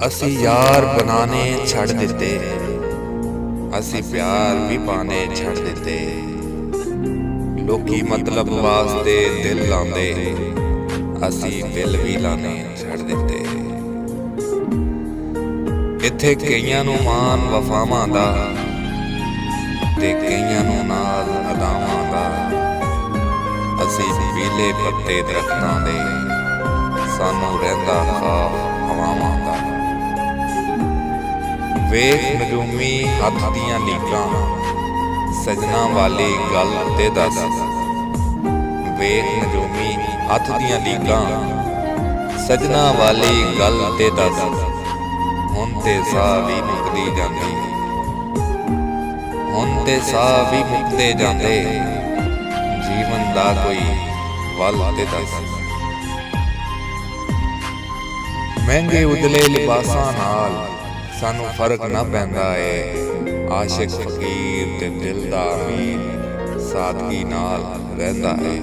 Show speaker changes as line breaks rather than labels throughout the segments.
ਅਸੀਂ ਯਾਰ ਬਣਾਣੇ ਛੱਡ ਦਿੱਤੇ, ਅਸੀਂ ਪਿਆਰ ਵੀ ਪਾਣੇ ਛੱਡ ਦਿੱਤੇ। ਲੋਕੀ ਮਤਲਬ ਵਾਸਤੇ ਦਿਲ ਲਾਉਂਦੇ, ਅਸੀਂ ਦਿਲ ਵੀ ਲਾਣੇ ਛੱਡ ਦਿੱਤੇ। ਇੱਥੇ ਕਈਆਂ ਨੂੰ ਮਾਣ ਵਫਾਵਾਂ ਦਾ ਤੇ ਕਈਆਂ ਨੂੰ ਨਾਲ ਅਦਾਵਾਂ ਦਾ। ਅਸੀਂ ਪੀਲੇ ਪੱਤੇ ਦਰਖਤਾਂ ਦੇ, ਸਾਨੂੰ ਰਹਿੰਦਾ ਖਾਬ ਹਵਾਵਾਂ ਦਾ। ਵੇਖ ਨਜੂਮੀ ਹੱਥ ਦੀਆਂ ਲੀਕਾਂ, ਸਜਣਾ ਵਾਲੀ ਗੱਲ ਤੇ ਦੱਸ। ਵੇਖ ਨਜੂਮੀ ਹੱਥ ਦੀਆਂ ਲੀਕਾਂ, ਸਜਣਾ ਵਾਲੀ ਗੱਲ ਤੇ ਦੱਸ। ਹੁਣ ਤੇ ਸਾਹ ਵੀ ਮੁੱਕਦੀ ਜਾਂਦੀ, ਹੁਣ ਤੇ ਸਾਹ ਵੀ ਮੁੱਕਦੇ ਜਾਂਦੇ। ਜੀਵਨ ਦਾ ਕੋਈ ਵੱਲ ਤੇ ਦੱਸ। ਮਹਿੰਗੇ ਉਜਲੇ ਲਿਬਾਸਾਂ ਨਾਲ ਸਾਨੂੰ ਫਰਕ ਨਾ ਪੈਂਦਾ ਏ। ਆਸ਼ਿਕ ਫਕੀਰ ਤੇ ਦਿਲ ਦਾ ਅਮੀਰ ਸਾਦਗੀ ਨਾਲ ਰਹਿੰਦਾ ਏ।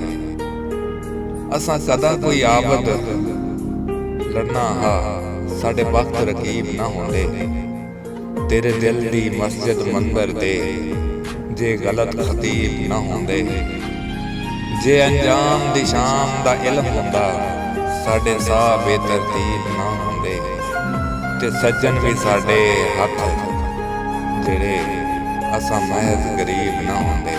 ਅਸਾਂ ਕਦਾ ਕੋਈ ਆਬਦ ਲੜਨਾ ਹਾ, ਸਾਡੇ ਵਕਤ ਰਕੀਬ ਨਾ ਹੁੰਦੇ। ਤੇਰੇ ਦਿਲ ਦੀ ਮਸਜਿਦ ਮੰਦਰ ਦੇ ਜੇ ਗਲਤ ਖਤੀਬ ਨਾ ਹੁੰਦੇ। ਜੇ ਅੰਜਾਮ ਦੀ ਸ਼ਾਮ ਦਾ ਇਲਮ ਹੁੰਦਾ, ਸਾਡੇ ਸਾਹ ਬੇਤਰਤੀਬ ਨਾ ਹੁੰਦੇ। ਤੇ ਸੱਜਣ ਵੀ ਸਾਡੇ ਹੱਥ ਜਿਹੜੇ ਅਸਾਂ ਮਹਿਜ਼ ਗਰੀਬ ਨਾ ਹੁੰਦੇ।